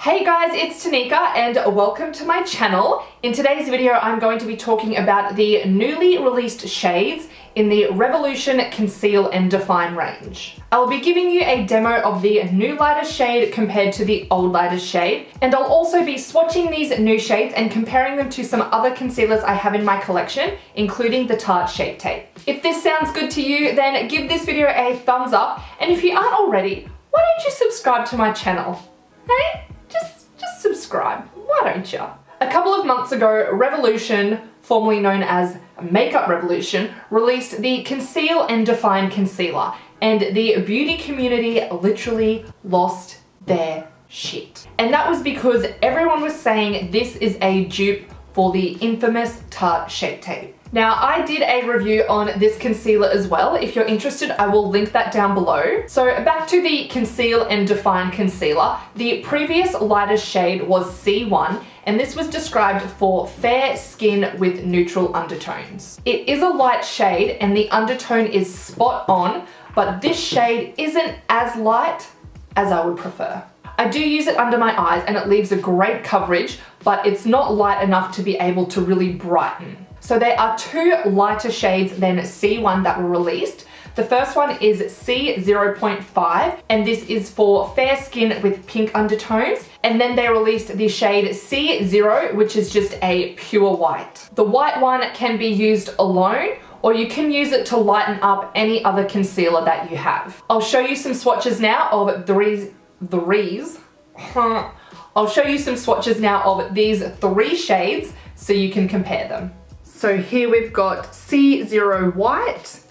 Hey guys, it's Tanika and welcome to my channel. In today's video, I'm going to be talking about the newly released shades in the Revolution Conceal and Define range. I will be giving you a demo of the new lighter shade compared to the old lighter shade, and I'll also be swatching these new shades and comparing them to some other concealers I have in my collection, including the Tarte Shape Tape. If this sounds good to you, then give this video a thumbs up, and if you aren't already, why don't you subscribe to my channel? Hey? Just subscribe, why don't you? A couple of months ago, Revolution, formerly known as Makeup Revolution, released the Conceal and Define concealer, and the beauty community literally lost their shit. And that was because everyone was saying this is a dupe for the infamous Tarte Shape Tape. Now, I did a review on this concealer as well. If you're interested, I will link that down below. So back to the Conceal and Define concealer. The previous lighter shade was C1, and this was described for fair skin with neutral undertones. It is a light shade and the undertone is spot on, but this shade isn't as light as I would prefer. I do use it under my eyes and it leaves a great coverage, but it's not light enough to be able to really brighten. So there are two lighter shades than C1 that were released. The first one is C0.5, and this is for fair skin with pink undertones. And then they released the shade C0, which is just a pure white. The white one can be used alone, or you can use it to lighten up any other concealer that you have. I'll show you some swatches now of I'll show you some swatches now of these three shades so you can compare them. So here we've got C0 white,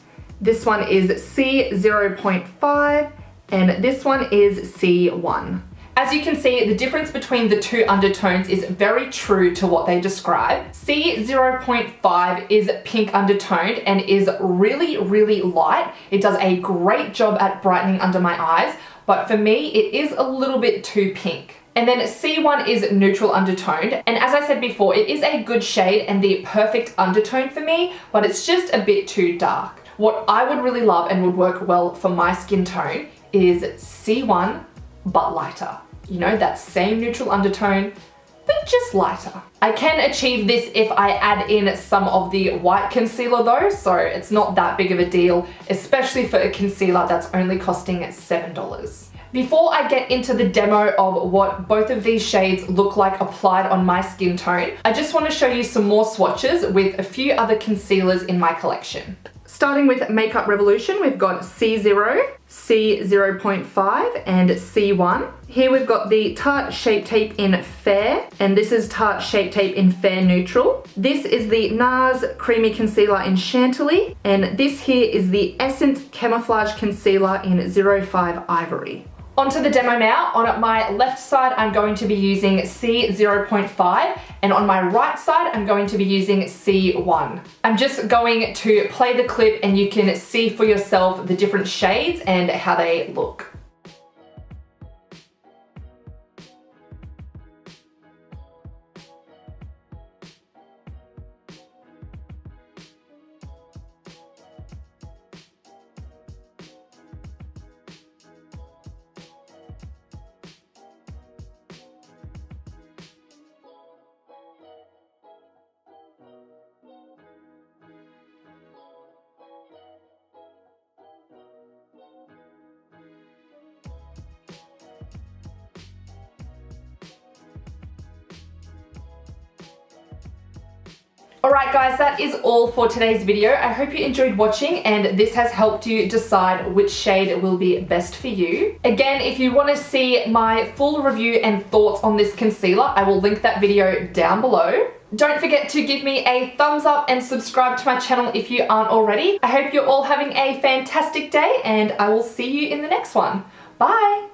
this one is C0.5, and this one is C1. As you can see, the difference between the two undertones is very true to what they describe. C0.5 is pink undertoned and is really, really light. It does a great job at brightening under my eyes, but for me, it is a little bit too pink. And then C1 is neutral undertoned, and as I said before, it is a good shade and the perfect undertone for me, but it's just a bit too dark. What I would really love and would work well for my skin tone is C1, but lighter. You know, that same neutral undertone, but just lighter. I can achieve this if I add in some of the white concealer though, so it's not that big of a deal, especially for a concealer that's only costing $7. Before I get into the demo of what both of these shades look like applied on my skin tone, I just want to show you some more swatches with a few other concealers in my collection. Starting with Makeup Revolution, we've got C0, C0.5, and C1. Here we've got the Tarte Shape Tape in Fair, and this is Tarte Shape Tape in Fair Neutral. This is the NARS Creamy Concealer in Chantilly, and this here is the Essence Camouflage Concealer in 05 Ivory. Onto the demo now. On my left side, I'm going to be using C0.5, and on my right side, I'm going to be using C1. I'm just going to play the clip and you can see for yourself the different shades and how they look. Alright guys, that is all for today's video. I hope you enjoyed watching and this has helped you decide which shade will be best for you. Again, if you want to see my full review and thoughts on this concealer, I will link that video down below. Don't forget to give me a thumbs up and subscribe to my channel if you aren't already. I hope you're all having a fantastic day and I will see you in the next one. Bye!